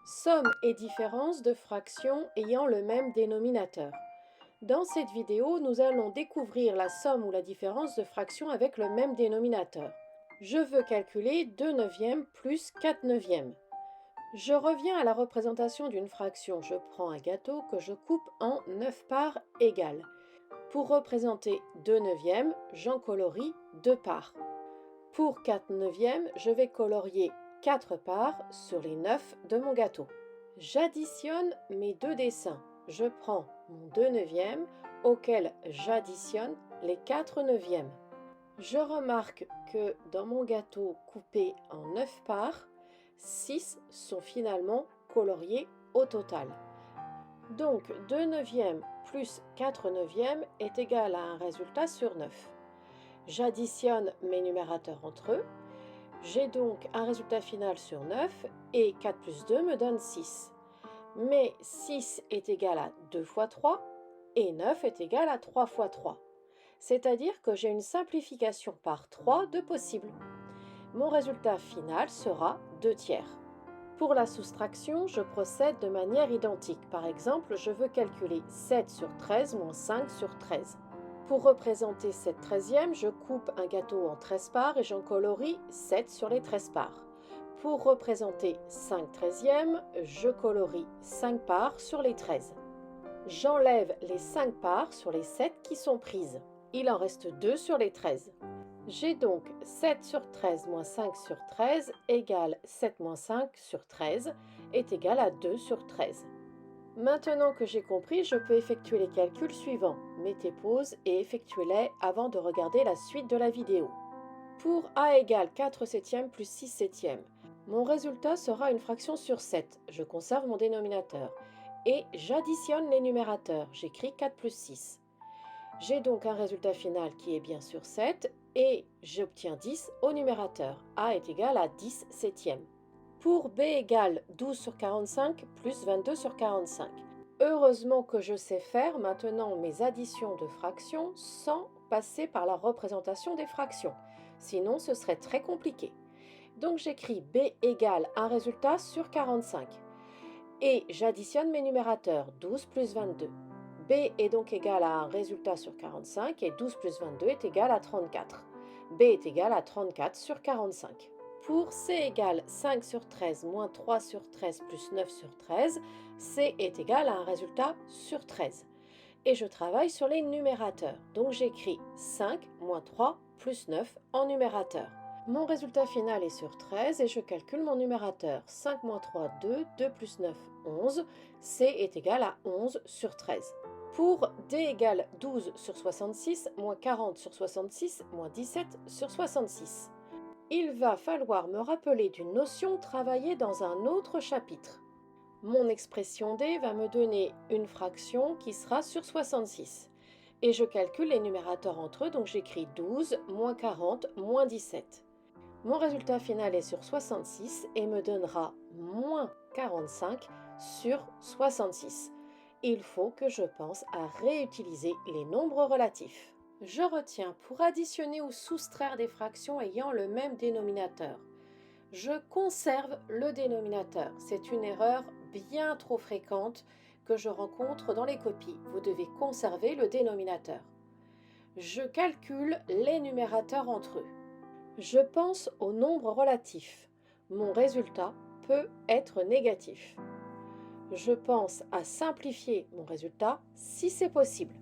Somme et différence de fractions ayant le même dénominateur. Dans cette vidéo, nous allons découvrir la somme ou la différence de fractions avec le même dénominateur. Je veux calculer 2 neuvièmes plus 4 neuvièmes. Je reviens à la représentation d'une fraction. Je prends un gâteau que je coupe en 9 parts égales. Pour représenter 2 neuvièmes, j'en colorie 2 parts. Pour 4 neuvièmes, je vais colorier 4 parts sur les 9 de mon gâteau. J'additionne mes deux dessins. Je prends mon 2 neuvièmes auquel j'additionne les 4 neuvièmes. Je remarque que dans mon gâteau coupé en 9 parts, 6 sont finalement coloriés au total. Donc 2 neuvièmes plus 4 neuvièmes est égal à un résultat sur 9. J'additionne mes numérateurs entre eux. J'ai donc un résultat final sur 9 et 4 plus 2 me donne 6. Mais 6 est égal à 2 fois 3 et 9 est égal à 3 fois 3. C'est-à-dire que j'ai une simplification par 3 de possible. Mon résultat final sera 2 tiers. Pour la soustraction, je procède de manière identique. Par exemple, je veux calculer 7 sur 13 moins 5 sur 13. Pour représenter cette 13e, je coupe un gâteau en 13 parts et j'en colorie 7 sur les 13 parts. Pour représenter 5 treizièmes, je colorie 5 parts sur les 13. J'enlève les 5 parts sur les 7 qui sont prises. Il en reste 2 sur les 13. J'ai donc 7 sur 13 moins 5 sur 13 égale 7 moins 5 sur 13 est égal à 2 sur 13. Maintenant que j'ai compris, je peux effectuer les calculs suivants. Mettez pause et effectuez-les avant de regarder la suite de la vidéo. Pour a égale 4 septièmes plus 6 septièmes, mon résultat sera une fraction sur 7. Je conserve mon dénominateur. Et j'additionne les numérateurs. J'écris 4 plus 6. J'ai donc un résultat final qui est bien sur 7 et j'obtiens 10 au numérateur. A est égal à 10 septièmes. Pour b égale 12 sur 45 plus 22 sur 45. Heureusement que je sais faire maintenant mes additions de fractions sans passer par la représentation des fractions. Sinon, ce serait très compliqué. Donc j'écris b égale un résultat sur 45. Et j'additionne mes numérateurs, 12 plus 22. B est donc égal à un résultat sur 45 et 12 plus 22 est égal à 34. B est égal à 34 sur 45. Pour C égale 5 sur 13 moins 3 sur 13 plus 9 sur 13, C est égal à un résultat sur 13. Et je travaille sur les numérateurs. Donc j'écris 5 moins 3 plus 9 en numérateur. Mon résultat final est sur 13 et je calcule mon numérateur. 5 moins 3, 2, 2 plus 9, 11. C est égal à 11 sur 13. Pour D égale 12 sur 66, moins 40 sur 66, moins 17 sur 66. Il va falloir me rappeler d'une notion travaillée dans un autre chapitre. Mon expression D va me donner une fraction qui sera sur 66. Et je calcule les numérateurs entre eux, donc j'écris 12, moins 40, moins 17. Mon résultat final est sur 66 et me donnera moins 45 sur 66. Il faut que je pense à réutiliser les nombres relatifs. Je retiens pour additionner ou soustraire des fractions ayant le même dénominateur. Je conserve le dénominateur. C'est une erreur bien trop fréquente que je rencontre dans les copies. Vous devez conserver le dénominateur. Je calcule les numérateurs entre eux. Je pense au nombre relatif. Mon résultat peut être négatif. Je pense à simplifier mon résultat si c'est possible.